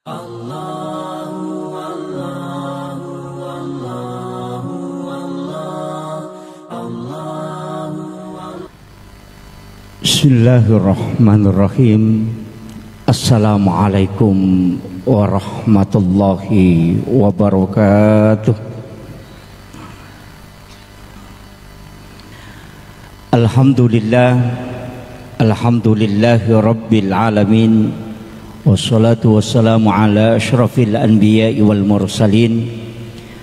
Bismillahirrahmanirrahim. Assalamualaikum warahmatullahi wabarakatuh. Alhamdulillahi rabbil alamin. Wassalatu wassalamu ala asyrafil anbiya'i wal mursalin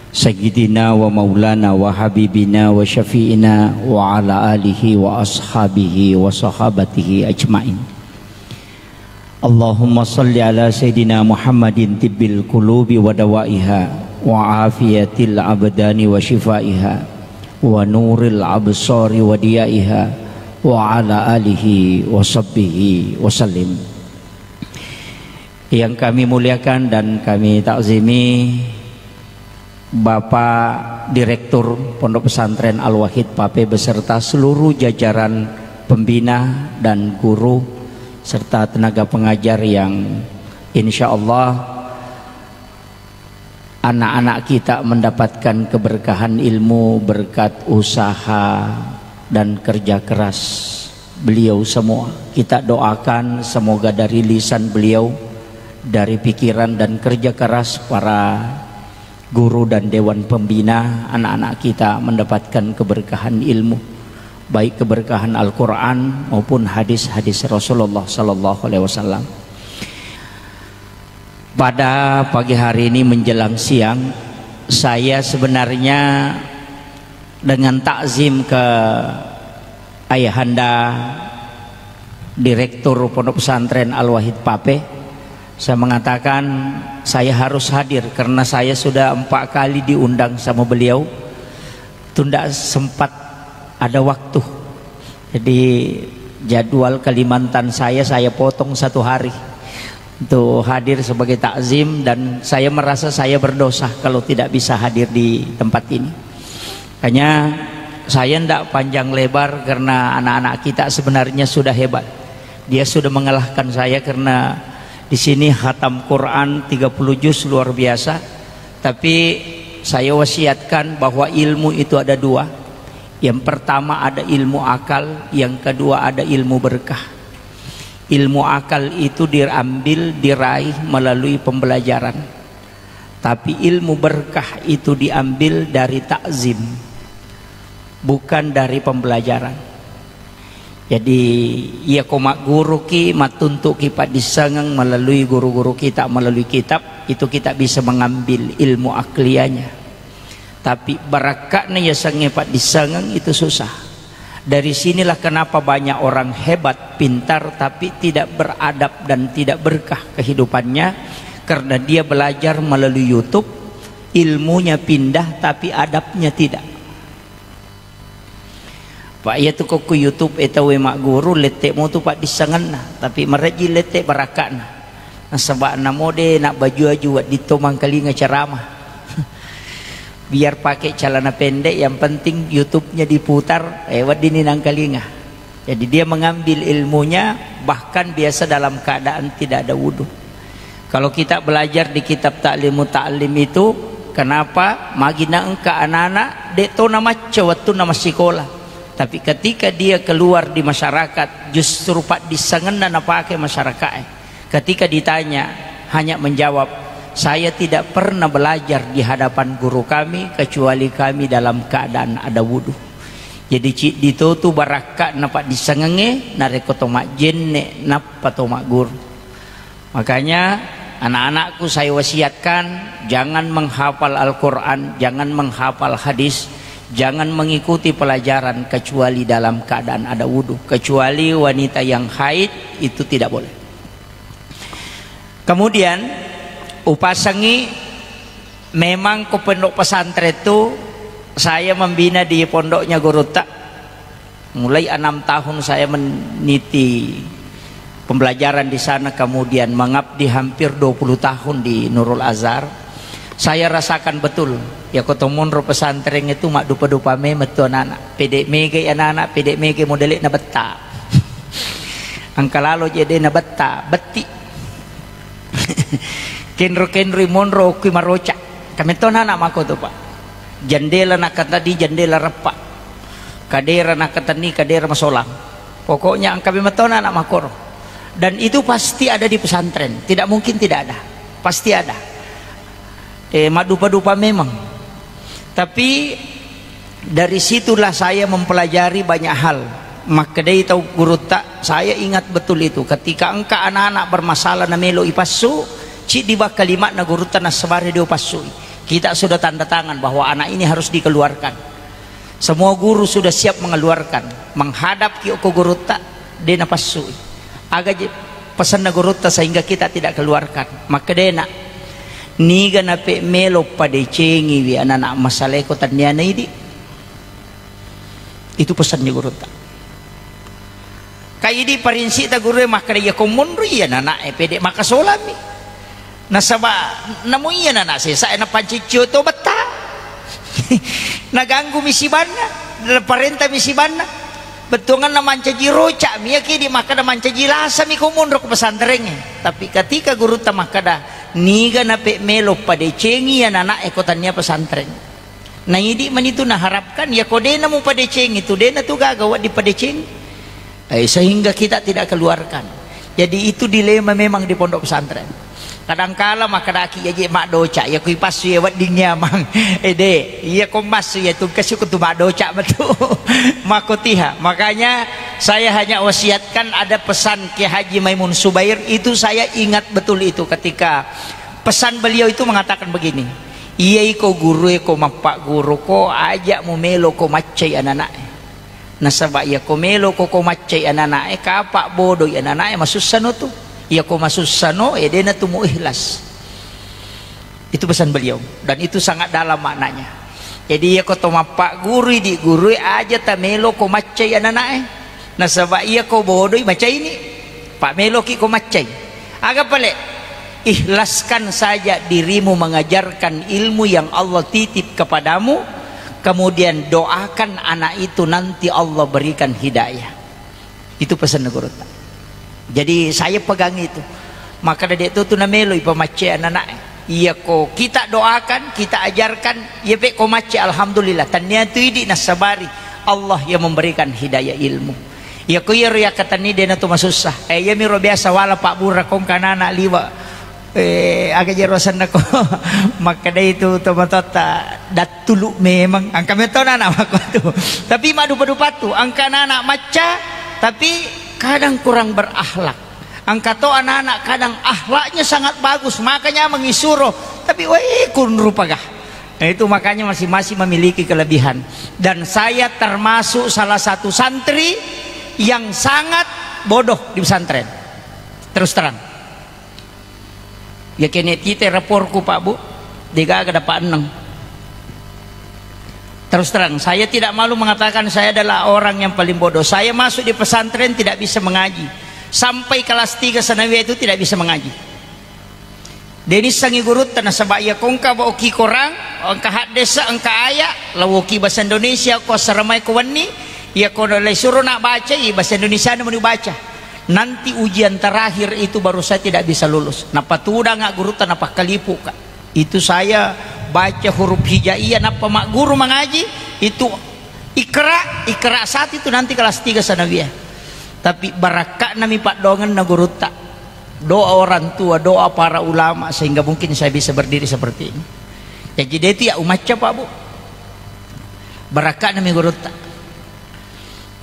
Sayyidina wa maulana wa habibina wa syafi'ina wa ala alihi wa ashabihi wa sahabatihi ajma'in. Allahumma salli ala Sayyidina Muhammadin tibbil qulubi wa dawaiha wa afiyatil abdani wa shifaiha wa nuril absari wa diyaiha wa ala alihi wa sahbihi wa sallim. Yang kami muliakan dan kami takzimi Bapak Direktur Pondok Pesantren Al-Wahid Pape beserta seluruh jajaran pembina dan guru serta tenaga pengajar yang insya Allah anak-anak kita mendapatkan keberkahan ilmu berkat usaha dan kerja keras beliau semua. Kita doakan semoga dari lisan beliau, dari pikiran dan kerja keras para guru dan dewan pembina, anak-anak kita mendapatkan keberkahan ilmu, baik keberkahan Al-Quran maupun hadis-hadis Rasulullah Sallallahu Alaihi Wasallam. Pada pagi hari ini menjelang siang, saya sebenarnya dengan takzim ke ayahanda Direktur Pondok Pesantren Al-Wahid Pape, saya mengatakan saya harus hadir karena saya sudah 4 kali diundang sama beliau, tidak sempat ada waktu. Jadi jadwal Kalimantan saya potong 1 hari untuk hadir sebagai takzim, dan saya merasa saya berdosa kalau tidak bisa hadir di tempat ini. Makanya saya tidak panjang lebar karena anak-anak kita sebenarnya sudah hebat. Dia sudah mengalahkan saya karena di sini khatam Quran 30 juz luar biasa. Tapi saya wasiatkan bahwa ilmu itu ada 2. Yang pertama ada ilmu akal, yang kedua ada ilmu berkah. Ilmu akal itu diambil, diraih melalui pembelajaran. Tapi ilmu berkah itu diambil dari takzim, bukan dari pembelajaran. Jadi ya komak guru ki matuntuk ki pak disangang melalui guru-guru kita, melalui kitab itu kita bisa mengambil ilmu aklianya. Tapi barakatnya ya sange pak disangang itu susah. Dari sinilah kenapa banyak orang hebat, pintar tapi tidak beradab dan tidak berkah kehidupannya, karena dia belajar melalui YouTube, ilmunya pindah tapi adabnya tidak. Pak ya tu kok YouTube etawe mak guru letek mo tu pak disangan nah, tapi mereji letek barakat nah. Sebab namode nak baju aju di tomang kalinga ceramah. Biar pakai celana pendek, yang penting YouTube-nya diputar wadini nang kalinga. Jadi dia mengambil ilmunya bahkan biasa dalam keadaan tidak ada wudu. Kalau kita belajar di kitab Ta'limu Ta'lim itu, kenapa magina engka anak-anak deto nama waktu nama sekolah. Tapi ketika dia keluar di masyarakat justru pak disangan dan pakai masyarakat. Ketika ditanya hanya menjawab, saya tidak pernah belajar di hadapan guru kami kecuali kami dalam keadaan ada wudu. Jadi dito tu barakat napak disangenge narekoto mak jenne napa to mak guru. Makanya anak-anakku saya wasiatkan jangan menghafal Al-Quran, jangan menghafal hadis, jangan mengikuti pelajaran kecuali dalam keadaan ada wudu. Kecuali wanita yang haid itu tidak boleh. Kemudian upasangi memang ke pondok pesantren itu saya membina di pondoknya Guru Tak. Mulai 6 tahun saya meniti pembelajaran di sana, kemudian mengabdi hampir 20 tahun di Nurul Azhar. Saya rasakan betul ya kotomun ro pesantren itu mak dupa-dupa me metu anak pedek mege anak-anak pedek mege modelik na beta angkalalo jadi na beta beti kenro monro kui maroca kami to anak mako tuh pak jendela nak tadi jendela repak kadera nak tani kadera masolang pokoknya kami metona anak makoro dan itu pasti ada di pesantren, tidak mungkin tidak ada, pasti ada. Madupa-dupa memang, tapi dari situlah saya mempelajari banyak hal. Maka dari tahu guru tak, saya ingat betul itu ketika engka anak-anak bermasalah na melo ipasu cik di bak kalimat na guru tanah sebari dia pasu kita sudah tanda tangan bahwa anak ini harus dikeluarkan. Semua guru sudah siap mengeluarkan menghadap ki guru tak dia na pasu agak pesan na guru tak sehingga kita tidak keluarkan. Maka dena niga na pe melo pada cengi wi anak-anak masalah ko tanya na ini itu pesannya guru tak kayak di parinsi ta guru maka dia komunri ya anak pede maka solami nasaba namu iya anak saya na pancicio to beta naganggu misi bana parenta misi bana betungan na mancaji roca mi di maka da mancaji lasa mi komunro ke pesantrennya tapi ketika guru ta maka da niga na pe melo pada cengi ya anak ekotannya pesantren nah ini manitu na harapkan ya kode na mo pada cengi itu dena tu gagawa di pada cengi sehingga kita tidak keluarkan. Jadi itu dilema memang di pondok pesantren. Kadangkala maka daki ya mak doca ya kui pasu ya wadingnya mang ede ya komas ya tu kasih kutu mak doca betul makotiha. Makanya saya hanya wasiatkan ada pesan Ki Haji Maimun Subair itu saya ingat betul itu ketika pesan beliau itu mengatakan begini iya iko guru ko mapak guru ko ajak mu melo ko macai anak-anak nasaba ya ko melo ko macai anak-anak kapak bodoh anak-anak masusano tu ya ko masusano dena tu mu ikhlas itu pesan beliau dan itu sangat dalam maknanya. Jadi ya ko to mapak guru di guru aja ta melo ko macai anak-anak nasaba iya ko bodoh macai ini pak melo ki ko macai agak pale ikhlaskan saja dirimu mengajarkan ilmu yang Allah titip kepadamu, kemudian doakan anak itu nanti Allah berikan hidayah. Itu pesan guru. Jadi saya pegang itu. Maka dari itu tu namelo ipamace anak-anak. Iya ko kita doakan, kita ajarkan, ya pe ko mace alhamdulillah. Tanya tu idi nasabari Allah yang memberikan hidayah ilmu. Ya ko ya kata ni dena tu masusah. Ya miro biasa wala pak burra kong kanana liwa. Agak jerosan aku maka dari itu tomatota datulu memang angka metona nama aku tuh tapi madu patu angka anak maca tapi kadang kurang berakhlak angka to anak-anak kadang akhlaknya sangat bagus makanya mengisuro tapi kun rupagah nah itu makanya masing-masing memiliki kelebihan dan saya termasuk salah satu santri yang sangat bodoh di pesantren terus terang. Ya kene kita raporku Pak Bu diga ada Pak Eneng terus terang saya tidak malu mengatakan saya adalah orang yang paling bodoh. Saya masuk di pesantren tidak bisa mengaji sampai kelas 3 sanawiyah itu tidak bisa mengaji. Denis sangi guru tanah sabaya kongka ba oki korang angka hak desa angka ayak lawoki bahasa Indonesia ko saramai ko wani ya ko le suruh nak baca ya bahasa Indonesia mau dibaca. Nanti ujian terakhir itu baru saya tidak bisa lulus. Napa tuda nggak guru tanpa kalipu kak. Itu saya baca huruf hijaiyah napa mak guru mengaji itu ikra saat itu nanti kelas 3 sanawiyah. Tapi barakat nami pak dongan na guru tak doa orang tua doa para ulama sehingga mungkin saya bisa berdiri seperti ini. Jadi itu ya umatnya Pak Bu. Barakat nami guru tak.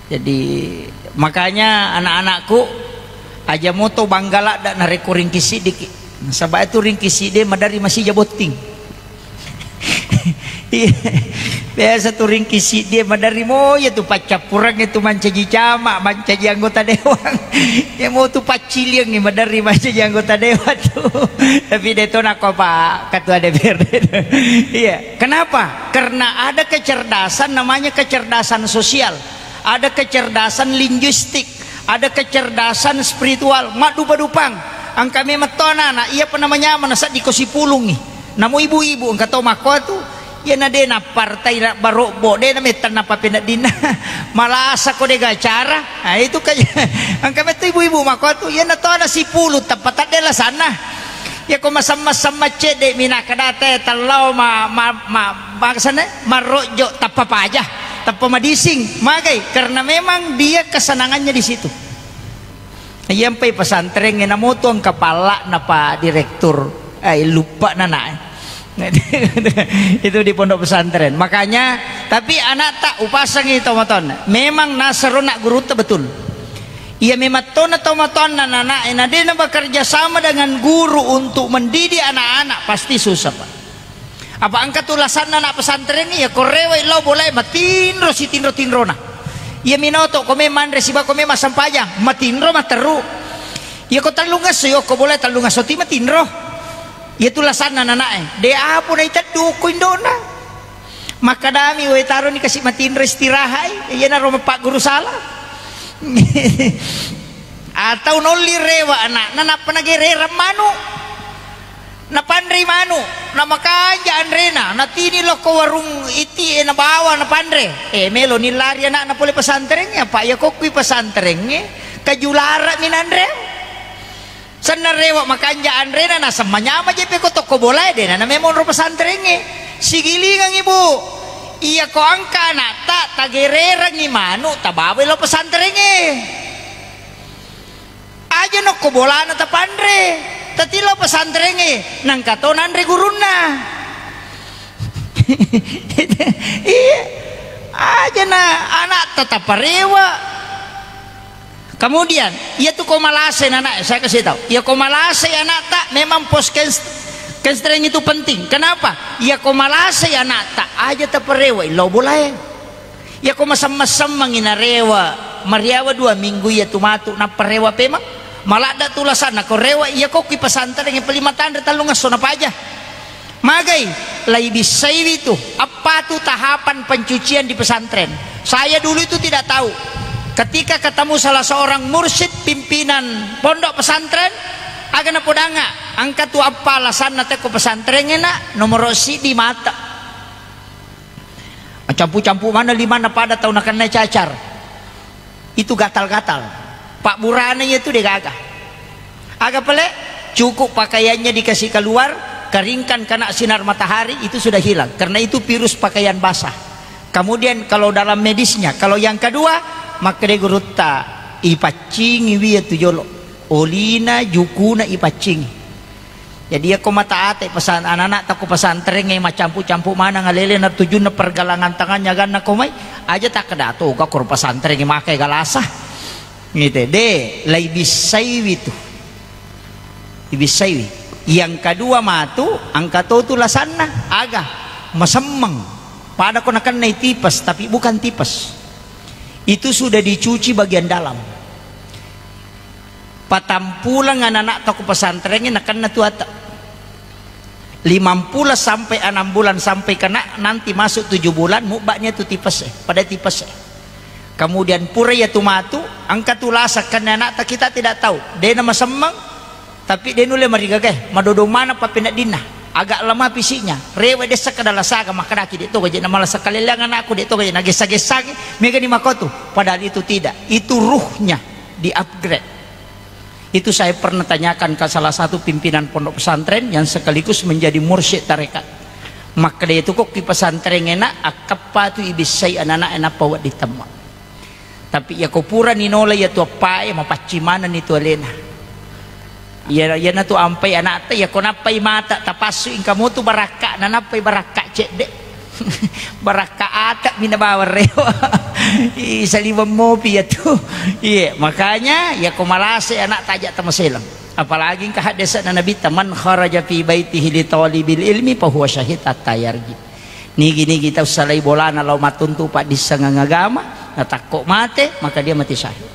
Jadi makanya anak-anakku aja moto banggala dak nareko ringkisi dik sabab itu ringkisi dia madari masih jaboting biasa tuh ringkisi dia madari mo ya tuh pacapurang itu mancaji camak mancaji anggota dewan ya mau tuh paciliang nih madari mancaji anggota dewan tuh tapi dia tuh nak Pak ketua DPRD iya kenapa karena ada kecerdasan namanya kecerdasan sosial. Ada kecerdasan linguistik, ada kecerdasan spiritual. Mak dupa-dupang, angka memetona nak iya penamanya menasat di kosi pulung nih. Namu ibu-ibu angka tau mako tu, ya nade na partai nak barokbo, de na metan apa pendak dina, malah asa kode gacara. Nah itu kayak angka metu ibu-ibu mako tu, ya na tau na si pulu tempat adalah sana. Ya ko masam-masam macede mina kadate talau maksana marojo tapapajah tapamadising magai karena memang dia kesenangannya di situ. Yampai pesantren yang namoto ang kepala na pa direktur lupa nana. Itu di pondok pesantren. Makanya tapi anak tak upasang itu maton. Memang nasaro nak guru tu betul. Ia memang tona tomaton anak dia nak bekerja sama dengan guru untuk mendidik anak-anak pasti susah pak. Apa angkat tulasan anak pesantren ni ya korewai lo boleh matinro si tinro na. Ia minoto kome mandre siba kome masampaya matinro materu. Ia ko talungas yo ko boleh talungas so ti matinro. Ia tulasan anak dia apa na itadu ko indona. Maka dami we taro ni kasih matinro istirahat. Ia na roma pak guru salah. Atau noli rewa anak nana panagirera manu na pandre manu na makanja andrena na tini lo ko warung iti na bawa na pandre melo nilari anak na pole pesantren ya pak ya kokui pesantren kajulara minandre sanarewa makanja andrena na samanya jepe ko toko boleh de na memon ro pesantren sigilingang ibu iya ko angka anak tak tagerera ni manu tabawe lo pesantren aja no ko bola na tapandre tatilo pesantren nang katonan re guruna iya aja na anak tetap parewa. Kemudian ia tuh komalase anak saya kasih tahu ia komalase anak tak memang pos constraint itu penting. Kenapa? Ia komalase anak tak aja tak parewa lo boleh ia komasam-masam manginarewa mariawa 2 minggu ia tumatu na parewa pema malah ada tulasan na korewa iya ko ki pesantren yang pelimatan talungas so na paja magai lai bisai itu apa tuh tahapan pencucian di pesantren. Saya dulu itu tidak tahu ketika ketemu salah seorang mursyid pimpinan pondok pesantren agak na podanga angkat tu apa alasan na teko pesantren na nomor si di mata campu-campu mana 5 na pada tahun akan naik cacar itu gatal-gatal. Pak Burana itu dia gagah agak pelek cukup pakaiannya dikasih keluar keringkan kena sinar matahari itu sudah hilang karena itu virus pakaian basah. Kemudian kalau dalam medisnya kalau yang kedua maka dia guruta ipacing iwi itu jolo olina jukuna ipacing jadi aku mata ate pesan anak-anak tak pesantren macam-campur mana ngalele na tujuh na pergalangan tangannya gan na komai aja tak kedato ka kur pesantren makai galasah gitu deh lai bisaiwi itu bisaiwi yang kedua matu angkato tu lasana agak masemeng pada kau nakan naik tipes tapi bukan tipes itu sudah dicuci bagian dalam patampulang anak-anak toko pesantrennya nakan na tuata 50 sampai 6 bulan sampai kena nanti masuk 7 bulan mubaknya tu tipes pada tipes kemudian pura ya tumatu angkat tulasa karena anak kita tidak tahu dia nama semang tapi dia nule marigageh madodo mana papinat dina agak lama pisinya rewe desa kadala saga makaraki dia to gaje nama sekalilangan aku dia to gaje nagesa-gesa mega di makotu padahal itu tidak itu ruhnya di upgrade. Itu saya pernah tanyakan ke salah satu pimpinan pondok pesantren yang sekaligus menjadi mursyid tarekat maka dia itu kok di pesantren enak akapa tu ibisai anak-anak enak pawat ditembak tapi ya kopura ninola ya tu apa ya mapacimanan itu alena ya ya na tu ampai anak ya konapai mata tapasu in kamu tu baraka nanapai baraka cek dek baraka atak minabawa rewa salibam mopi ya tu iya makanya ya komalase anak tajak tamaselang apalagi kahadesa na nabi taman kharaja fi baitihi li talibil ilmi fa huwa syahid at-tayarji nigi kita salai bolana law matuntu pak disangang agama natakok mate maka dia mati syahid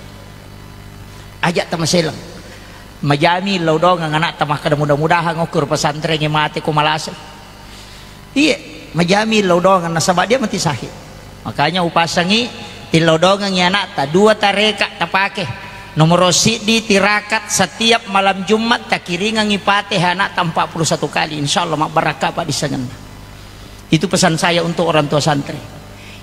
ajak tamaselang majami law dong anak tamah kada mudah-mudahan ngukur pesantren yang mati ko malasa iya majami law dong nasabak dia mati syahid makanya upasangi tilaw dong ang anak ta 2 tareka tapake nomor sidi tirakat setiap malam Jumat takiringang ipate anak ta 41 kali insyaallah mak barakah pak disangan itu pesan saya untuk orang tua santri.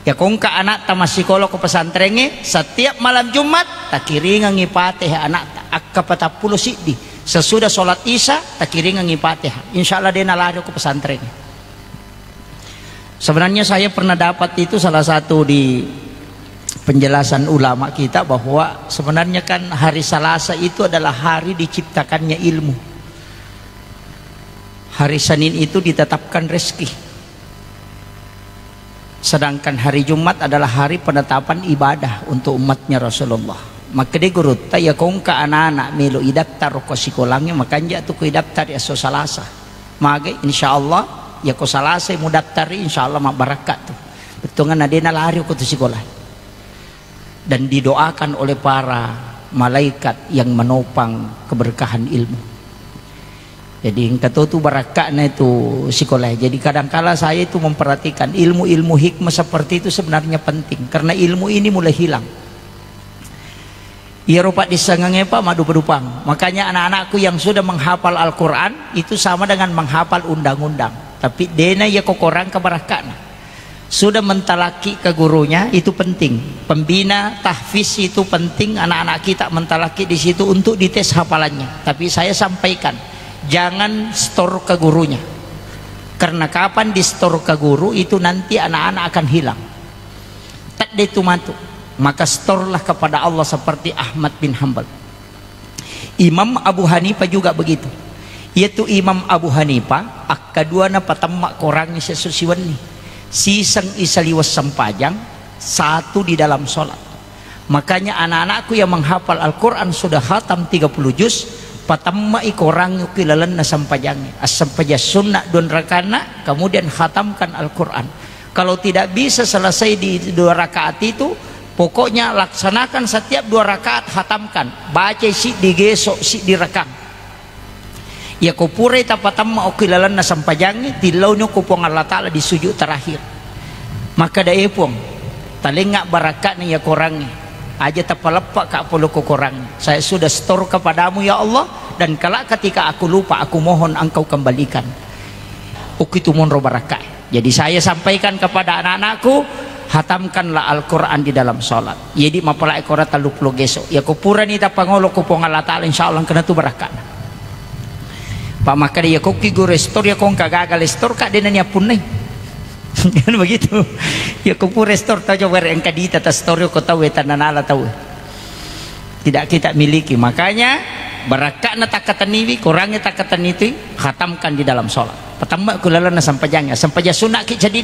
Ya kong ka anak ta masikola ko pesantren setiap malam Jumat takiringang ipate anak ta akka 40 sidi Sesudah sholat isya tak kiringan Fatihah, insya Allah dia nalari ke pesantren. Sebenarnya saya pernah dapat itu salah satu di penjelasan ulama kita, bahwa sebenarnya kan hari Selasa itu adalah hari diciptakannya ilmu. Hari Senin itu ditetapkan rezeki. Sedangkan hari Jumat adalah hari penetapan ibadah untuk umatnya Rasulullah. Maka dia gurut ya kongka anak-anak melo idaptar ko sikolangnya, makanya tu ko idaptar ya so Salasa. Maka insyaallah ya ko Salasa mu daftari insyaallah mak barakat tu. Betungan adena lari ko tu sekolah. Dan didoakan oleh para malaikat yang menopang keberkahan ilmu. Jadi kata tu barakatnya itu sekolah. Jadi kadangkala saya itu memperhatikan ilmu-ilmu hikmah seperti itu sebenarnya penting, karena ilmu ini mulai hilang. Ya rupa disangangnya Pak madu berupang. Makanya anak-anakku yang sudah menghafal Al-Quran itu sama dengan menghafal undang-undang. Tapi dena ya kokorang kebarakatnya. Sudah mentalaki ke gurunya itu penting. Pembina tahfiz itu penting, anak-anak kita mentalaki di situ untuk dites hafalannya. Tapi saya sampaikan, jangan store ke gurunya, karena kapan di store ke guru itu nanti anak-anak akan hilang. Tak itu matu. Maka storelah kepada Allah seperti Ahmad bin Hanbal. Imam Abu Hanifah juga begitu. Yaitu Imam Abu Hanifah akaduana patamak korangnya sesusiwan ni sisang isaliwas sempajang satu di dalam sholat. Makanya anak-anakku yang menghafal Al-Quran sudah khatam 30 juz, patamma ikorang yukilalan na sampajangnya as-sampaja sunnah don rakana, kemudian khatamkan Al-Quran. Kalau tidak bisa selesai di 2 rakaat itu, pokoknya laksanakan setiap 2 rakaat khatamkan, baca si digesok si direkam. Ya kupure tapatamma ukilalan na sampajangi tilaunya kupong Allah Ta'ala di sujud terakhir. Maka daya pun talengak barakatnya ya korangnya aja tapalepak kak puluh korang. Saya sudah store kepadamu ya Allah, dan kala ketika aku lupa aku mohon engkau kembalikan. Ukitu monro barakat. Jadi saya sampaikan kepada anak-anakku, hatamkanlah Al-Quran di dalam sholat. Jadi mapala ekora taluk lo gesok. Ya kupura ni tapangolo kupong Allah Ta'ala insyaallah kena tu barakat. Pak maka dia koki gue restore ya kong kagagal restore kak dia nanya pun nih. Kan begitu. Ya kupu restore tahu coba yang kadita tas store ko tahu tananala tahu. Tidak kita miliki. Makanya barakatna takataniwi kurangnya takatan itu khatamkan di dalam sholat. Pertama kulalana sampajangnya sampaja sunnah ki jadi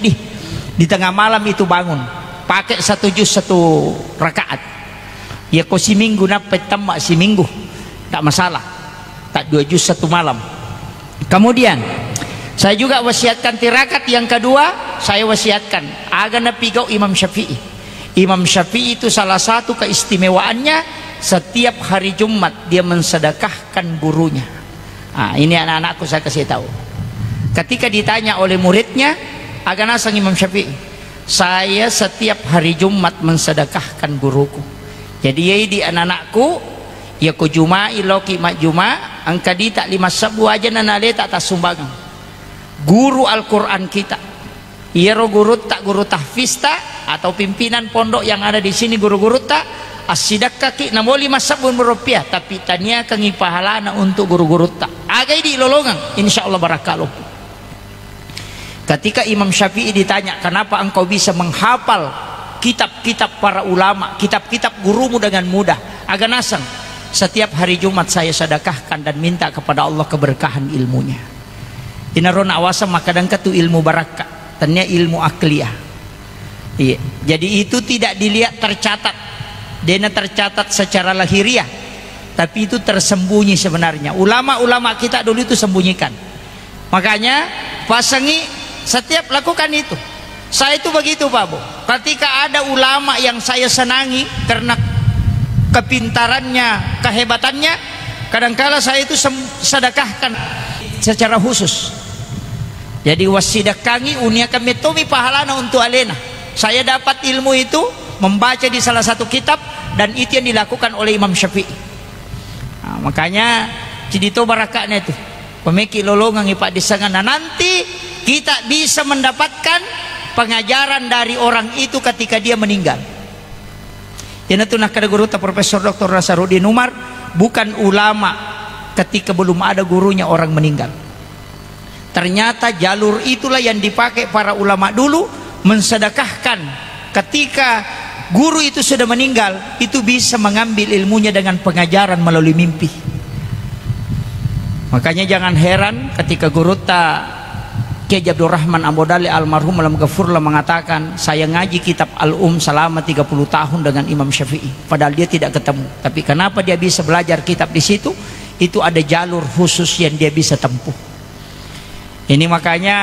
di tengah malam itu bangun pakai 1 juz 1 rakaat. Ya ko si minggu napet tamak si minggu tak masalah. Tak 2 juz 1 malam. Kemudian saya juga wasiatkan tirakat yang kedua, saya wasiatkan agana pigau Imam Syafi'i. Imam Syafi'i itu salah satu keistimewaannya setiap hari Jumat dia mensedekahkan gurunya. Nah, ini anak-anakku saya kasih tahu. Ketika ditanya oleh muridnya, agana sang Imam Syafi'i, saya setiap hari Jumat mensedekahkan guruku. Jadi ya di anak-anakku ya ko juma iloki mak juma angka di tak 5 sabu aja nanale tak sumbangan. Guru Al-Quran kita, iya guru tak guru tahfiz tak atau pimpinan pondok yang ada di sini guru-guru tak asidak kaki namo 5 sabun rupiah, tapi tania kangi pahalana untuk guru-guru tak agai di lolongan insyaallah barakallah. Ketika Imam Syafi'i ditanya kenapa engkau bisa menghafal kitab-kitab para ulama, kitab-kitab gurumu dengan mudah, agak nasang setiap hari Jumat saya sedekahkan dan minta kepada Allah keberkahan ilmunya. Inaron awasa makadang katu ilmu barakat, tanya ilmu akliyah. Iya. Jadi itu tidak dilihat tercatat, dena tercatat secara lahiriah, tapi itu tersembunyi sebenarnya. Ulama-ulama kita dulu itu sembunyikan. Makanya pasangi setiap lakukan itu. Saya itu begitu Pak Bu. Ketika ada ulama yang saya senangi karena kepintarannya, kehebatannya, kadangkala saya itu sedekahkan secara khusus. Jadi wasidakangi uniakan metomi pahalana untuk alena. Saya dapat ilmu itu membaca di salah satu kitab, dan itu yang dilakukan oleh Imam Syafi'i. Nah, makanya cidito barakatnya itu pemeki lolongan ipak disangana, nanti kita bisa mendapatkan pengajaran dari orang itu ketika dia meninggal. Yana tunah kada guru ta Profesor Dr. Nasarudin Umar bukan ulama ketika belum ada gurunya orang meninggal. Ternyata jalur itulah yang dipakai para ulama dulu mensedekahkan. Ketika guru itu sudah meninggal, itu bisa mengambil ilmunya dengan pengajaran melalui mimpi. Makanya jangan heran ketika guru Kiai Abdul Rahman Ambodali almarhum alam ghafurlah mengatakan, saya ngaji kitab Al-Um selama 30 tahun dengan Imam Syafi'i, padahal dia tidak ketemu. Tapi kenapa dia bisa belajar kitab di situ? Itu ada jalur khusus yang dia bisa tempuh. Ini makanya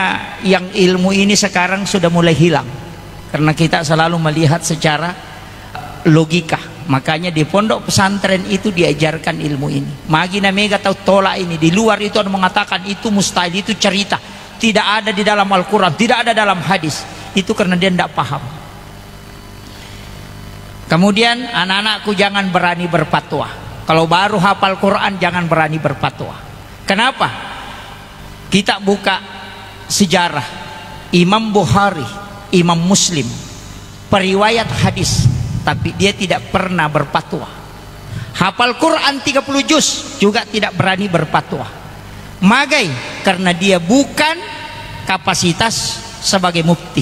yang ilmu ini sekarang sudah mulai hilang, karena kita selalu melihat secara logika. Makanya di pondok pesantren itu diajarkan ilmu ini. Magina mega tahu tolak ini. Di luar itu ada mengatakan itu mustahil, itu cerita, tidak ada di dalam Al-Quran, tidak ada dalam hadis. Itu karena dia tidak paham. Kemudian anak-anakku jangan berani berfatwa. Kalau baru hafal Quran jangan berani berfatwa. Kenapa? Kita buka sejarah Imam Bukhari, Imam Muslim, periwayat hadis, tapi dia tidak pernah berfatwa. Hafal Quran 30 juz juga tidak berani berfatwa. Magai karena dia bukan kapasitas sebagai mufti.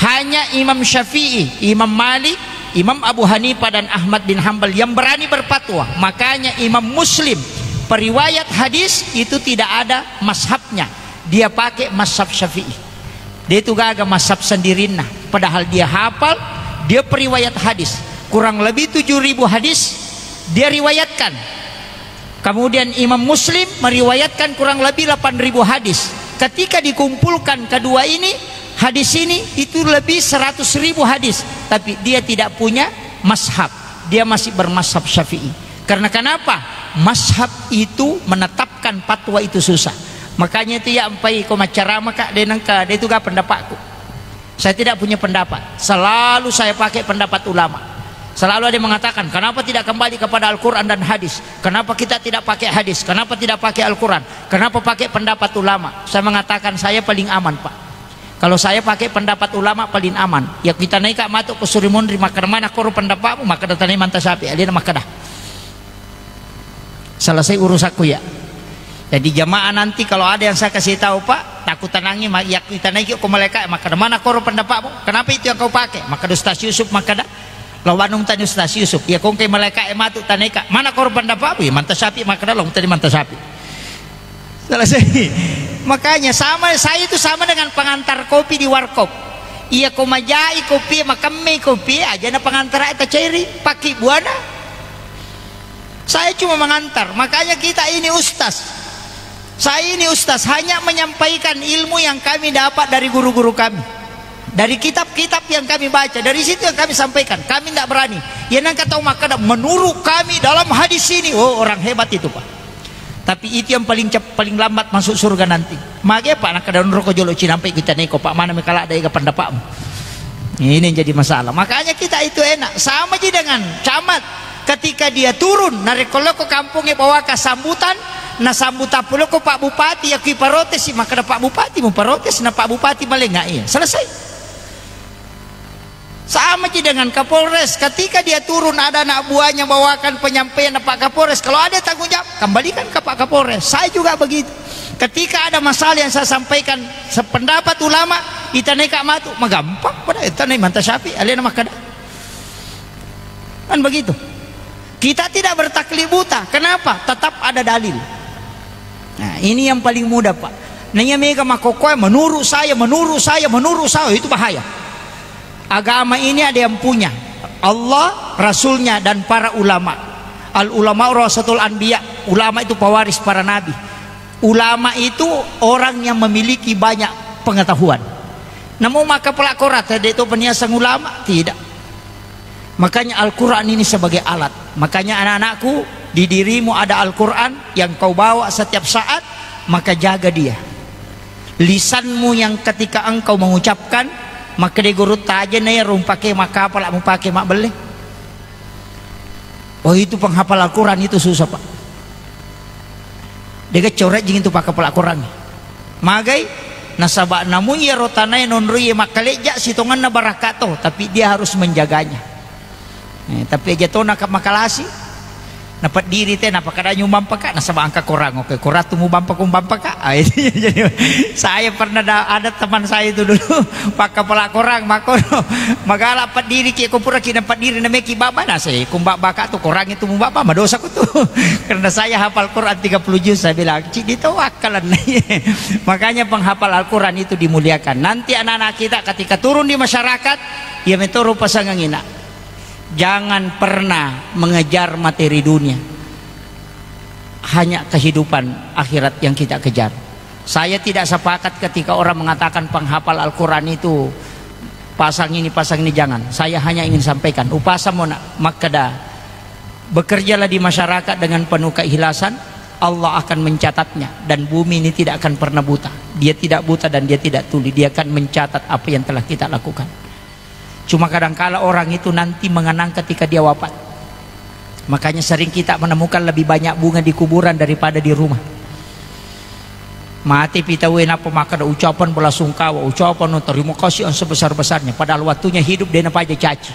Hanya Imam Syafi'i, Imam Malik, Imam Abu Hanifah dan Ahmad bin Hanbal yang berani berfatwa. Makanya Imam Muslim periwayat hadis itu tidak ada mazhabnya, dia pakai mazhab Syafi'i. Dia itu gak ada mazhab sendirinya, padahal dia hafal, dia periwayat hadis kurang lebih 7.000 hadis dia riwayatkan. Kemudian Imam Muslim meriwayatkan kurang lebih 8.000 hadis. Ketika dikumpulkan kedua ini, hadis ini itu lebih 100.000 hadis, tapi dia tidak punya mazhab, dia masih bermazhab Syafi'i. Karena kenapa? Mazhab itu menetapkan fatwa itu susah. Makanya itu ya sampai ceramah kak denangka dia itu gak pendapatku. Saya tidak punya pendapat, selalu saya pakai pendapat ulama. Selalu ada yang mengatakan, kenapa tidak kembali kepada Al-Quran dan hadis? Kenapa kita tidak pakai hadis? Kenapa tidak pakai Al-Quran? Kenapa pakai pendapat ulama? Saya mengatakan saya paling aman pak. Kalau saya pakai pendapat ulama paling aman. Ya kita naik kak matuk ke Surimundri, maka mana koro pendapatmu, maka datang mantap sapi, alina maka dah. Selesai urusanku ya. Jadi jamaah nanti kalau ada yang saya kasih tahu pak, takut tenangi, ya kita naik ke mereka, maka mana koro pendapatmu? Kenapa itu yang kau pakai? Maka Ustaz Yusuf maka dah. Lawanung tanya Ustaz Yusuf, ya kong kay malaka ematu taneka, mana koro pendapatmu? Ya mantap sapi maka dah, long tadi mantap sapi. Selesai. Makanya sama, saya itu sama dengan pengantar kopi di warkop. Iya kau majai kopi, makame kopi aja na pengantar eta cairi pakai buana. Saya cuma mengantar. Makanya kita ini ustaz. Saya ini ustaz hanya menyampaikan ilmu yang kami dapat dari guru-guru kami, dari kitab-kitab yang kami baca, dari situ yang kami sampaikan. Kami tidak berani. Ya nang kata maka menurut kami dalam hadis ini, oh orang hebat itu pak. Tapi itu yang paling lambat masuk surga nanti. Maka pak nak daun rokok jolo cinampai kita neko pak mana mekala ada yang pendapatmu. Ini yang jadi masalah. Makanya kita itu enak. Sama aja dengan camat. Ketika dia turun narik koloko kampungnya bawa ke sambutan, na sambutan pulo ko Pak Bupati ya kiparotes sih, maka Pak Bupati mau parotes na Pak Bupati malengak iya. Selesai. Sama aja dengan Kapolres, ketika dia turun ada anak buahnya bawakan penyampaian Pak Kapolres, kalau ada tanggung jawab kembalikan ke Pak Kapolres. Saya juga begitu. Ketika ada masalah yang saya sampaikan sependapat ulama, kita naik matu, magampang pada kita naik mantap sapi, alien makada. Kan begitu. Kita tidak bertaklid buta. Kenapa? Tetap ada dalil. Nah, ini yang paling mudah, Pak. Nanya mega makokoy menurut saya itu bahaya. Agama ini ada yang punya Allah, Rasulnya dan para ulama. Al ulama warasatul anbiya. Ulama itu pewaris para nabi. Ulama itu orang yang memiliki banyak pengetahuan. Namun maka pelakorat itu penyiasan ulama tidak. Makanya Al-Quran ini sebagai alat. Makanya anak-anakku, di dirimu ada Al-Quran yang kau bawa setiap saat, maka jaga dia. Lisanmu yang ketika engkau mengucapkan, maka dia gurut aja nih rumpake maka apa lah mau pakai mak beli. Oh itu penghafal Al-Quran itu susah pak. Dia coret jing itu pakai Al-Quran. Magai nasabak namun ya rotanai nonruye makaleja sitongan na barakato, tapi dia harus menjaganya. Tapi aja to nakap makalasi. Napat diri teh napa kada nyumbang paka na sama angka korang oke koratu mu bampa paka. Jadi saya pernah ada teman saya itu dulu paka pala korang makono magala pat diri ki ko pura ki napat diri na meki baba na saya kumbak baka tu korang itu mu baba madosa ko tu karena saya hafal Quran 30 juz saya bilang cik ditawakkalan. Makanya penghafal Al-Quran itu dimuliakan. Nanti anak-anak kita ketika turun di masyarakat ia metoro pasangangina. Jangan pernah mengejar materi dunia, hanya kehidupan akhirat yang kita kejar. Saya tidak sepakat ketika orang mengatakan penghafal Al-Quran itu pasang ini jangan. Saya hanya ingin sampaikan upasa mona makada bekerjalah di masyarakat dengan penuh keikhlasan, Allah akan mencatatnya dan bumi ini tidak akan pernah buta. Dia tidak buta dan dia tidak tuli, dia akan mencatat apa yang telah kita lakukan. Cuma kadangkala orang itu nanti mengenang ketika dia wafat. Makanya sering kita menemukan lebih banyak bunga di kuburan daripada di rumah. Mati pitawe napa makan ucapan belasungkawa, ucapan terima kasih yang sebesar-besarnya. Padahal waktunya hidup dia napa aja caci.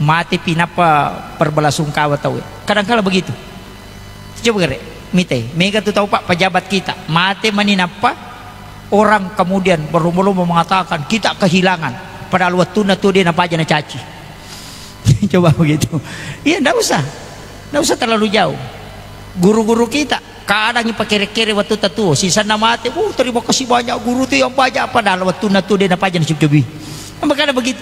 Mati pinapa perbelasungkawa tahu. Kadangkala begitu. Coba gere, mite, mega tu tahu Pak pejabat kita. Mati meninapa orang kemudian berlumba-lumba mengatakan kita kehilangan. Padahal waktu tu dia nampak aja na caci. Coba begitu. Iya, ndak usah terlalu jauh. Guru-guru kita kadang pakai kere waktu tatu sisa nama mati. Terima kasih banyak guru tu yang banyak. Padahal waktu tu dia nampak aja na cip-cipi. Maka begitu.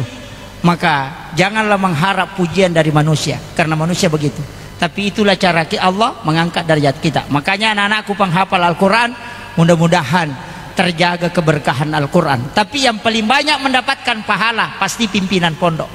Maka janganlah mengharap pujian dari manusia karena manusia begitu. Tapi itulah cara Allah mengangkat derajat kita. Makanya anak-anakku penghafal Al-Quran, mudah-mudahan terjaga keberkahan Al-Quran. Tapi yang paling banyak mendapatkan pahala pasti pimpinan pondok.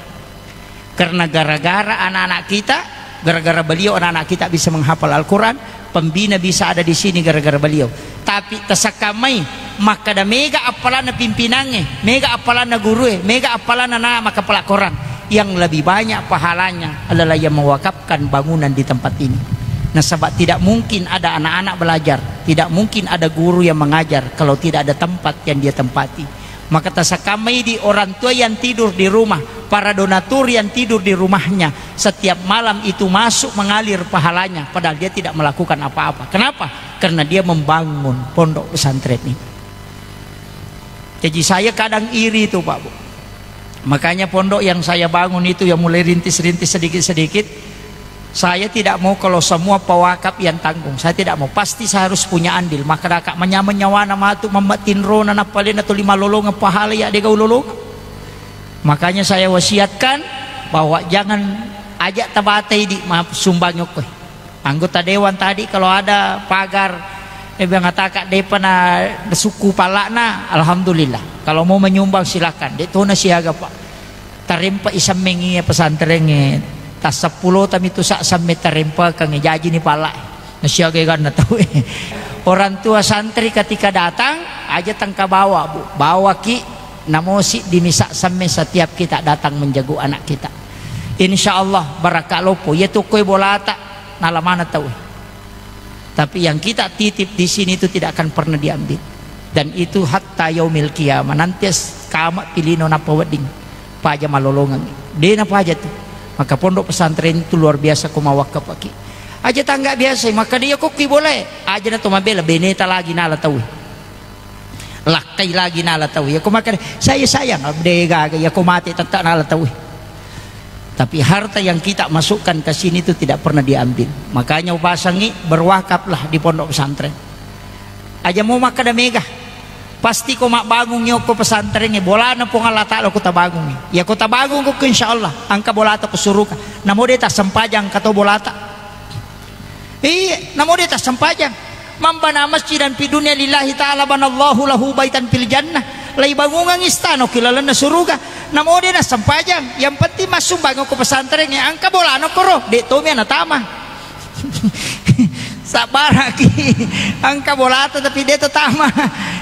Karena gara-gara anak-anak kita, gara-gara beliau anak-anak kita bisa menghafal Al-Quran, pembina bisa ada di sini gara-gara beliau. Tapi tersakamai maka ada mega apalan pimpinannya, mega apalan guru, mega apalan anak maka pelak Quran. Yang lebih banyak pahalanya adalah yang mewakafkan bangunan di tempat ini. Nah, sebab tidak mungkin ada anak-anak belajar, tidak mungkin ada guru yang mengajar kalau tidak ada tempat yang dia tempati. Maka tasakamai di orang tua yang tidur di rumah, para donatur yang tidur di rumahnya, setiap malam itu masuk mengalir pahalanya, padahal dia tidak melakukan apa-apa. Kenapa? Karena dia membangun pondok pesantren ini. Jadi saya kadang iri itu Pak Bu. Makanya pondok yang saya bangun itu yang mulai rintis-rintis sedikit-sedikit, saya tidak mau kalau semua pewakaf yang tanggung. Saya tidak mau. Pasti saya harus punya andil. Maka kakak menyawa nama tu membatin rona napalin atau 5 lolongan pahala ya dega lolongan. Makanya saya wasiatkan bahwa jangan ajak tabatai di maaf sumbang nyok. Anggota dewan tadi kalau ada pagar mengatakan depan suku palakna, alhamdulillah. Kalau mau menyumbang silakan. Itu na siaga Pak. Tarimpa isam mengi pesantrennya. Tas 10 tami tu sak sampai terempa kang jaji ni pala nasiaga kan tahu. Orang tua santri ketika datang aja tangka bawa Bu, bawa ki namosi dimisak sampai setiap kita datang menjaga anak kita. Insyaallah barakah lopo ya tu koi bolata nala mana tahu. Tapi yang kita titip di sini itu tidak akan pernah diambil. Dan itu hatta yaumil qiyamah nanti kamak pilino napa wedding paja malolongan. Dia napa aja tuh. Maka pondok pesantren itu luar biasa kumawakaf pagi. Aja tangga biasa, maka dia koki boleh. Aja na tumabela beneta lagi nala tahu. Lakai lagi nala tahu. Ya kumakan saya sayang abdega ya kumati tak nala tahu. Tapi harta yang kita masukkan ke sini itu tidak pernah diambil. Makanya upasangi berwakaflah di pondok pesantren. Aja mau makan mega. Pasti ko mak bangun nyok ko pesantrennya bola na po Allah Ta'ala ko tabangun ya ko tabangun ko insyaallah angka bolata ko suruka namo deta sempajang kato bolata namo deta sempajang mambana masjidan fi dunya lillahi ta'ala banallahu lahu baitan fil jannah lai bangungan istana kilala na suruga namo deta sempajang yang penting masuk bangun ko pesantrennya angka bola na ko ro de to mi na tama sabar lagi angka bolata tapi dia tetama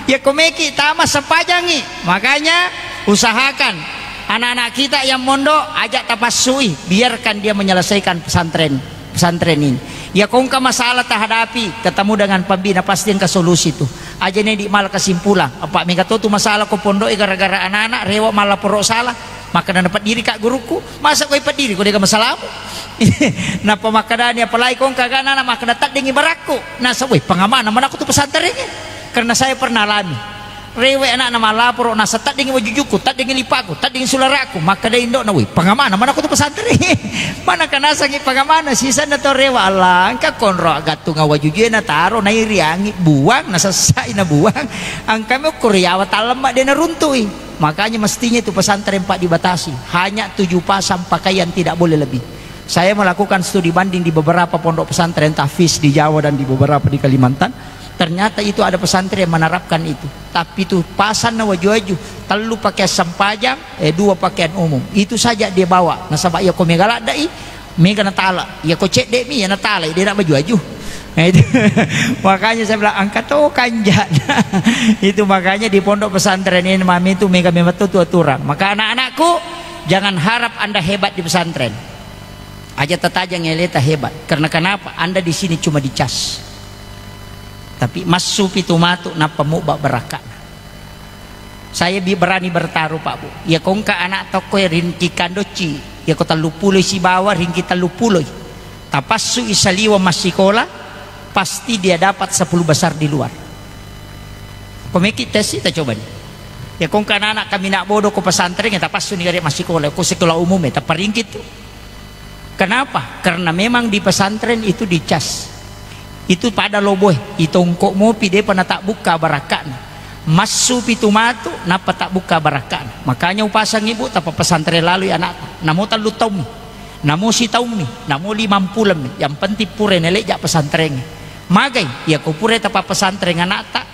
ya komeki tama sepajangi. Makanya usahakan anak-anak kita yang mondok ajak tapasui, biarkan dia menyelesaikan pesantren ini. Ya kongka masalah tak hadapi ketemu dengan pembina pasti ke solusi itu aja nih di malah kesimpulan apa minggu tu masalah ko pondok gara-gara anak-anak rewa malah perok salah maka dapat diri kak guruku, masa kau dapat diri kau dengan masalahmu. Napa makadani apalagi kau kagak anak maka dapat dengan baraku. Nah sabui pengamanan mana aku tuh pesantrennya, karena saya pernah alami. Rewe anak nama lapor nasa tak dengan wajujuku, tak dengan lipaku, tak dengan sularaku, maka dia indok na wih pengamanan mana aku tuh pesantren. Mana kana sangi pengamanan sisa na to rewa Allah angka konro agatu nga wajuju na taro na iriangi buang nasa sai na buang angka mo kuryawa talama dia na runtui. Makanya mestinya itu pesantren Pak dibatasi, hanya 7 pasang pakaian, tidak boleh lebih. Saya melakukan studi banding di beberapa pondok pesantren tahfiz di Jawa dan di beberapa di Kalimantan. Ternyata itu ada pesantren yang menerapkan itu. Tapi itu pasan na waju-waju, telu pakai sampajang, 2 pakaian umum. Itu saja dia bawa. Nasabak ya ko megala dai, mega natala. Ya ko cek dek mi ya natala, dia nak baju-waju. Nah, itu. Makanya saya bilang angkat tuh kanjat. Itu makanya di pondok pesantren ini mami itu mega memang tuh aturan. Maka anak-anakku jangan harap Anda hebat di pesantren. Aja tetajang ngeleta hebat. Karena kenapa? Anda di sini cuma dicas. Tapi masu pitu matu napa mubak beraka. Saya berani bertaruh Pak Bu. Ya kongka anak toko rinki kandoci. Ya kota lupuloi si bawah rinki talupuloi. Tapassu isaliwa masikola pasti dia dapat 10 besar di luar. Komeki tes kita coba nih. Ya kongka anak kami nak bodoh ke pesantren ya tapassu ni gari masikola. Ku sekolah umum ya taparingkit tuh. Kenapa? Karena memang di pesantren itu dicas. Itu pada loboh itongkok mopi dia pernah tak buka barakan masu pitu matu napa tak buka barakan. Makanya upasang ibu tapa pesantren lalu anak namo talu taumi namo si taumi namo 50 yang penting pure nelek jak pesantren magai ya ko pure tapa pesantren anak tak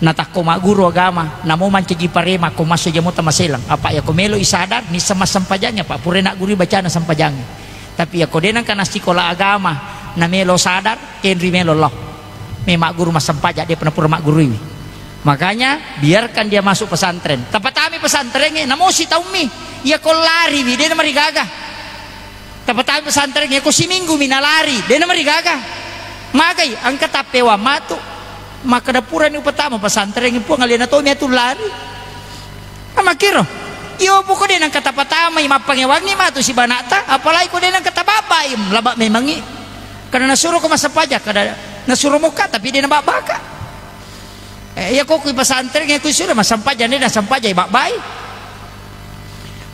natak ko guru agama namo manceji parema ko masu jamu tamaselang apa ya ko melo isadar ni sama sampajanya Pak pure nak guru bacana sampajanya. Tapi ya ko denang kana sekolah agama na melo sadar kenri melo loh memak guru mas sampajak dia pernah pura mak guru ini. Makanya biarkan dia masuk pesantren. Tempat kami pesantrennya namo si taumi ya ko lari dia namari gagah. Tempat kami pesantrennya ko si minggu mina lari dia namari gagah. Magai angkat tapewa matu maka dapuran yang pertama pesantren pun ngalian atau itu lari. Amakiro yo pokok dia nang kata pertama imapang wangi matu si banata apalagi ko dia nang kata babaim labak memangi. Karena nasuruh ke masa pajak, kada nasuruh muka tapi dia nambah baka. Ya kok kui pesantren ya kui sudah masa pajak dia nasam pajak bak baik.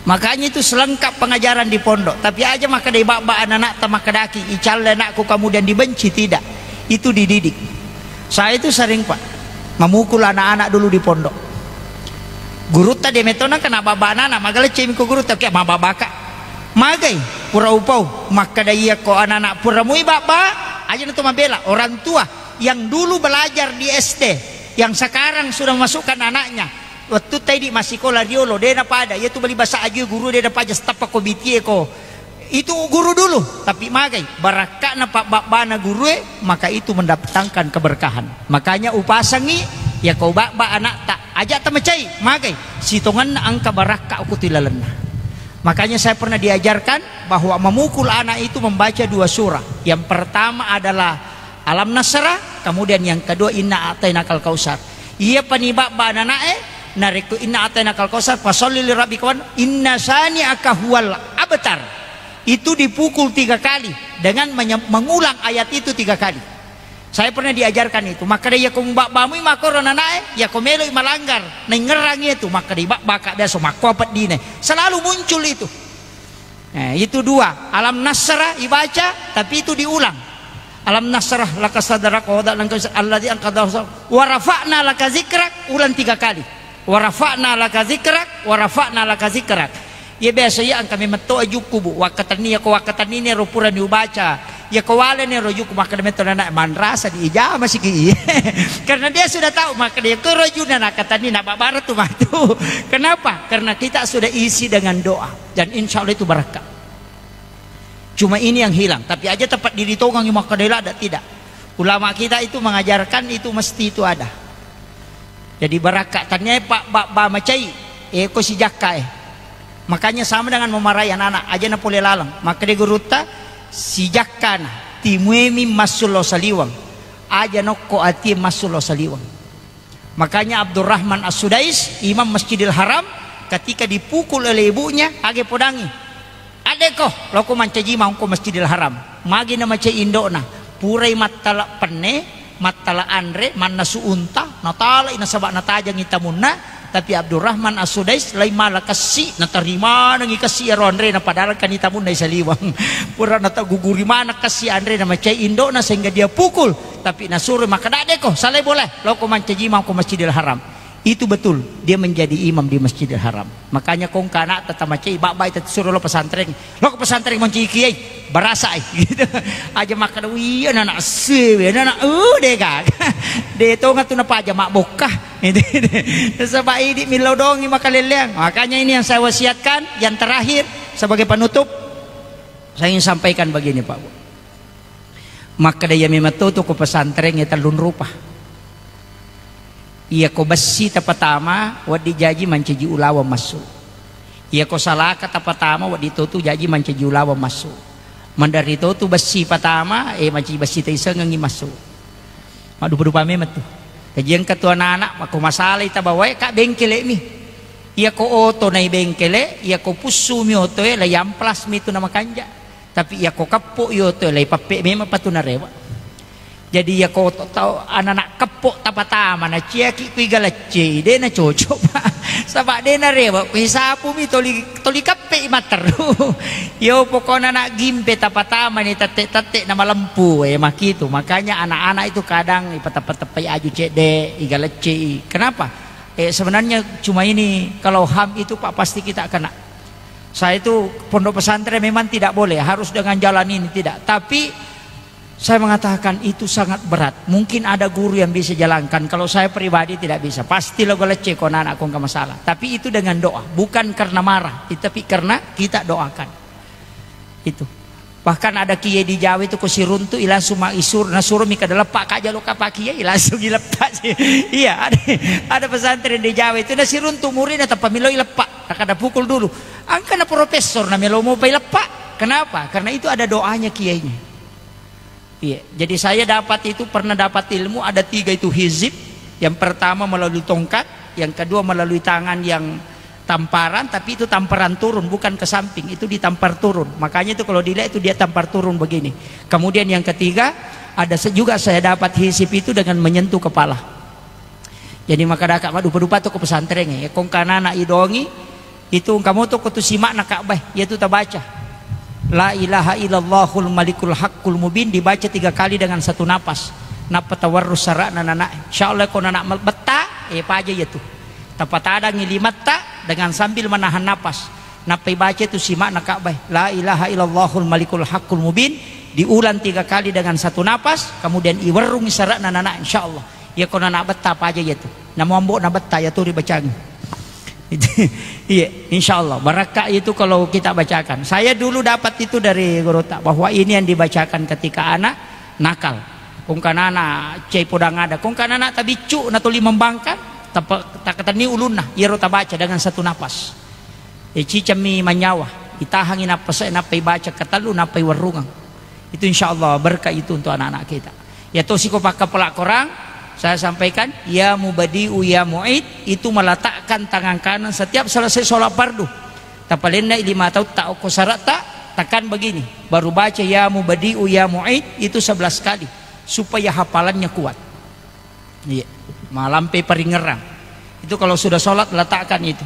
Makanya itu selengkap pengajaran di pondok. Tapi aja maka dia bak anak tamak kedaki, ical anakku kemudian dibenci tidak. Itu dididik. Saya itu sering Pak memukul anak-anak dulu di pondok. Guru tadi metona kena baba anak, magale cemiku guru tapi mabak baka. Magai pura upau maka daya ko anak-anak pura mui baba aja itu mabela orang tua yang dulu belajar di SD yang sekarang sudah masukkan anaknya waktu tadi masih sekolah diolo dia pada yaitu beli bahasa aja guru dia dapat aja stapa ko bitie ko itu guru dulu tapi magai barakah na pak bana guru maka itu mendatangkan keberkahan. Makanya upasangi ya kau baba anak tak aja temecai magai sitongan angka barakah aku tilalena. Makanya saya pernah diajarkan bahwa memukul anak itu membaca 2 surah. Yang pertama adalah Alam Nasrah, kemudian yang kedua Inna Atainakal Kausar. Ia panibak bananae nariku Inna Atainakal Kausar fasolli lirabbika inna sani'aka huwal abtar. Itu dipukul 3 kali dengan mengulang ayat itu 3 kali. Saya pernah diajarkan itu. Maka dia kumbak bamu makoron anake ya komelo malanggar nengerang itu maka dia baka biasa makopet dine. Selalu muncul itu. Nah, itu 2. Alam Nasrah dibaca tapi itu diulang. Alam Nasrah laka sadraka wa da'lanka alladzi anqadha wa rafa'na laka zikrak ulang 3 kali. Wa rafa'na laka zikrak wa rafa'na laka zikrak. Ya biasa ya kami meto ajuku bu wakatani ya ko wakatani ne ropura dibaca. Ya kawale nih rojuk maka dia anak manrasa di ijah masih ki karena dia sudah tahu maka dia ke rojunan kata ini nak barat tuh matu. Kenapa? Karena kita sudah isi dengan doa dan insya Allah itu berkah. Cuma ini yang hilang tapi aja tempat diri tongang yang maka dia ada tidak. Ulama kita itu mengajarkan itu mesti itu ada. Jadi berkah tanya pak ba macai ko si jakai. Makanya sama dengan memarahi anak-anak aja na boleh lalang maka dia guruta si jakana timuemi masulo saliwang aja nokko ati masulo saliwang. Makanya Abdurrahman As-Sudais Imam Masjidil Haram ketika dipukul oleh ibunya age podangi adeko loko mancaji mangko Masjidil Haram magi nama ce indona purai matala penne matala andre manna suunta natala ina sabak natajang itamunna tapi Abdurrahman As-Sudais lain malah kasih natarima nangi kasih aro andre na padahal kan itamunna isaliwang pura nata guguri mana kasih andre nama ce indona sehingga dia pukul tapi nasuruh maka dadeko saleh boleh loko mancaji mangko Masjidil Haram. Itu betul dia menjadi imam di Masjidil Haram. Makanya kong kana tata macai babai tata suruh lo pesantren manci kiai berasa gitu aja makan wih anak sewe anak dega de to ngatu napa aja mak bokah sebab ini milodongi makaleleng. Makanya ini yang saya wasiatkan yang terakhir sebagai penutup saya ingin sampaikan begini Pak Bu. Maka daya mematutu ko pesantren ya talun rupa iya ko besi tapatama wadi jaji mancaji ulawa masuk iya ko salaka tapatama wadi tutu jaji mancaji ulawa masuk mandari tutu besi patama mancaji besi taisa ngangi masuk madu berupa memet tuh kajian ketua anak aku masalah ita bawa kak bengkele mi iya ko oto nai bengkele iya ko pusu mi oto la yamplas mi itu nama kanja tapi iya ko kapo yoto la ipape mema patuna rewa. Jadi ya kau tahu anak-anak kepok tapatama na ciaki kuigalace de na cocok sabak de na rewa kuisapu mi toli kape mater yo pokoknya anak gimpe tapatama ni tate nama lempu makitu. Makanya anak-anak itu kadang ipatap-tapai aju cede igalace. Kenapa? Sebenarnya cuma ini kalau HAM itu Pak pasti kita kena. Saya itu pondok pesantren memang tidak boleh harus dengan jalan ini tidak, tapi saya mengatakan itu sangat berat. Mungkin ada guru yang bisa jalankan. Kalau saya pribadi tidak bisa. Pasti lo leceh kau anak kau nggak masalah. Tapi itu dengan doa, bukan karena marah, tapi karena kita doakan. Itu. Bahkan ada kiai di Jawa itu ko siruntu ilangsung maisur nasuru mika lepak kaja lo kapak kiai langsung dilepak sih. Iya ada pesantren di Jawa itu nasiruntu murid atau pamilo ilepak. Tak ada pukul dulu. Angkana profesor namelo mau pai lepak. Kenapa? Karena itu ada doanya kiainya. Iya, jadi saya pernah dapat ilmu ada 3 itu hizib. Yang pertama melalui tongkat, yang kedua melalui tangan yang tamparan, tapi itu tamparan turun bukan ke samping, itu ditampar turun. Makanya itu kalau dilihat itu dia tampar turun begini. Kemudian yang ketiga ada juga saya dapat hizib itu dengan menyentuh kepala. Jadi maka dakak madu pedupa tuh ke pesantren ya. Kong kanana idongi itu kamu tuh kutu simak nak Ka'bah, yaitu tabaca. La ilaha illallahul malikul haqqul mubin dibaca 3 kali dengan 1 napas. Napa tawarrus sarana nana. Insyaallah ko nana beta paja itu. Tapat ada ngilimat tak dengan sambil menahan napas. Napa baca itu simak nak Ka'bah. La ilaha illallahul malikul haqqul mubin diulang 3 kali dengan 1 napas, kemudian iwerung sarana nana insyaallah. Ya ko nana beta paja itu. Namo ambo na beta ya tu dibacaan. Iya, insya Allah barakah itu kalau kita bacakan. Saya dulu dapat itu dari guru tak bahwa ini yang dibacakan ketika anak nakal. Kung kanana cai podang ada, kung kanana tabicu natuli membangkan, tak ketani ulunna, iro tabaca dengan 1 napas. Cicami manyawa, itahangin napas napai baca katalu napai warungang. Itu insya Allah berkah itu untuk anak-anak kita. Ya to siko pakai pelak korang. Saya sampaikan ya mubadi'u ya mu'id itu meletakkan tangan kanan setiap selesai sholat fardu. Tapalenda 5 tahun tak kosarata tekan begini baru baca ya mubadi'u ya mu'id itu 11 kali supaya hafalannya kuat. Iya, malampe peringerang. Itu kalau sudah sholat letakkan itu.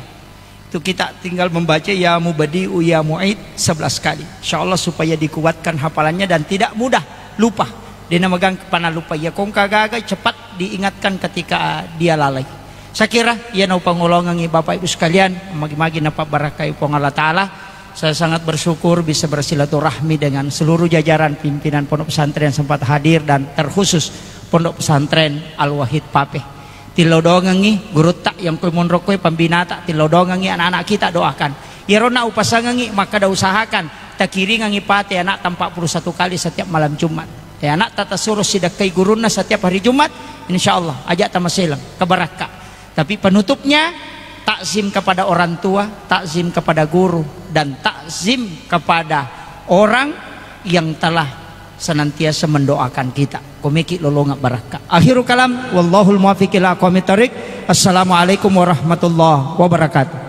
Itu kita tinggal membaca ya mubadi'u ya mu'id 11 kali. Insyaallah supaya dikuatkan hafalannya dan tidak mudah lupa. Dia megang kepala lupa ya kong kagaga cepat diingatkan ketika dia lalai. Saya kira ya nau pangolongan Bapak Ibu sekalian magi-magi napa barakai pong Allah Ta'ala. Saya sangat bersyukur bisa bersilaturahmi dengan seluruh jajaran pimpinan pondok pesantren yang sempat hadir dan terkhusus pondok pesantren Al-Wahid Papeh. Tilodongangi guru tak yang kumonrokoi pembina tak tilodongangi anak-anak kita doakan. Ya rona upasangangi maka dah usahakan tak kiri ngangi pate anak 41 kali setiap malam Jumat. Ya anak tata suruh sidakai guruna setiap hari Jumat, insyaallah ajak tamasilang kebarakah. Tapi penutupnya takzim kepada orang tua, takzim kepada guru dan takzim kepada orang yang telah senantiasa mendoakan kita. Komiki lolonga barakah. Akhirul kalam wallahul muwaffiq ila aqwamit thoriq. Assalamualaikum warahmatullahi wabarakatuh.